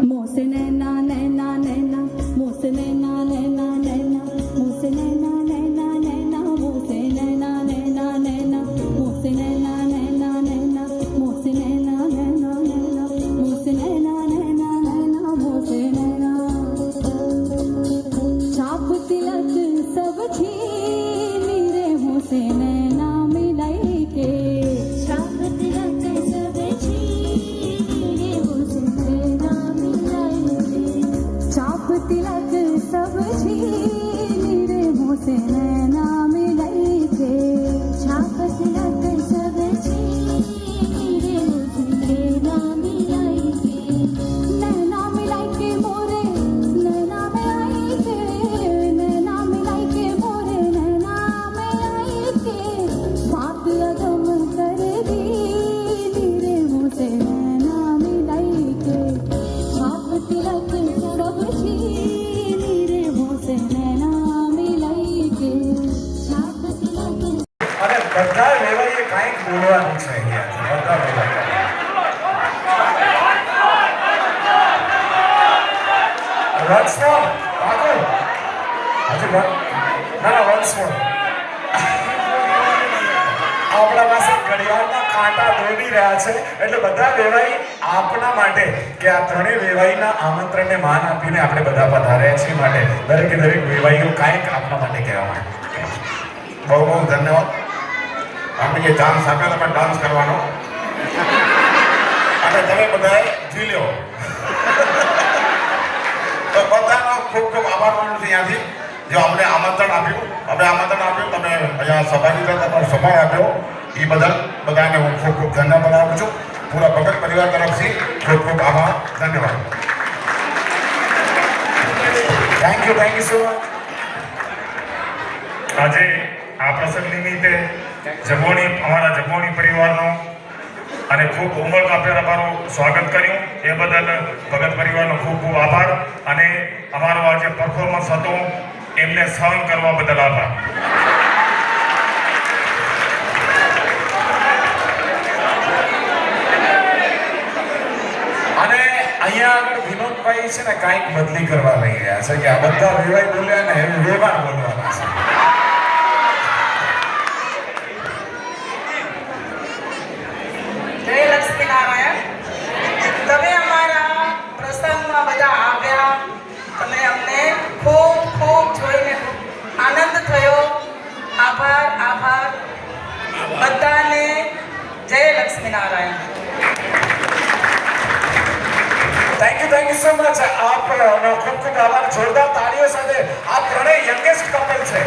मोसे नैना नैना नैना मोसे नैना नैना नैना मोसे नैना नैना नैना मोसे नैना नैना नैना मोसे नैना नैना नैना मोसे नैना नैना नैना मोसे नैना नैना नैना मोसे नैना छाप तिलक सब छीनी रे मोसे नैना मिलाई के छाप तिलक सब छीनी रे मोसे नैना मिलाई के छाप तिलक सब छीनी रे मोसे नैना मिलाई के छाप तिलक सब छीनी रे मोसे नैना मिलाई के नैना मिलाई के मोरे नैना मिलाई के नैना मिलाई के मोरे नैना मिलाई के बात अगम कर दी रे मोसे नैना मिलाई के छाप तिलक सब छीनी रे मोसे नैना मिलाई के छाप तिलक અને બધા વેવાઈએ કાંઈક બોલવાનું છે અહીંયા બધા વેવાઈએ once more પાકો હજી ના once more આપણા પાસે ઘડિયાળના કાંટા દોડી રહ્યા છે એટલે બધા વેવાઈ આપણા માટે કે આ ત્રણેય વેવાઈના આમંત્રણને માન આપીને આપણે બધા પધાર્યા છીએ માટે દરેકે દરેક વેવાઈઓ કાંઈક આપણા માટે કહેવા માંગે બહુ બહુ ધન્યવાદ. આપણે જે ડાન્સ આપ્યો તમે ડાન્સ કરવાનો અને તમે બધાએ જી લ્યો તો બધાનો ખૂબ ખૂબ આભાર માનું છું ત્યાંથી જો અમને આમંત્રણ આપ્યું તમે અહીંયા સભાની અંદર તમારો સમય આપ્યો એ બદલ બધાને હું ખૂબ ખૂબ ધન્યવાદ આપું છું. પૂરા ભગત પરિવાર તરફથી ખૂબ ખૂબ આભાર. ધન્યવાદ. Thank you so much. આજે આ પ્રસંગ નિમિત્તે અમારા જમોણી પરિવારનો અને ખૂબ ઉમળકાભેર અમારું સ્વાગત કર્યું એ બદલ ભગત પરિવારનો ખૂબ ખૂબ આભાર અને અમારો આ જે પરફોર્મન્સ હતું એમને સહન કરવા બદલ આભાર. અને અહીંયા આગળ વિનોદભાઈ છે ને કાંઈક બદલી કરવા લઈ રહ્યા છે કે આ બધા વેવાઈ બોલ્યા ને એમ વેવાણ બોલવાના છે. જય લક્ષ્મીનારાયણ. તમે અમારા પ્રસંગમાં બધા આવ્યા, તમે અમને ખૂબ ખૂબ જોઈને આનંદ થયો. આભાર આભાર બધાને. જય Lakshminarayan. Thank you so much. આપનો ખૂબ ખૂબ આભાર. જોરદાર તાળીઓ સાથે આ ત્રણેય યંગેસ્ટ કપલ છે.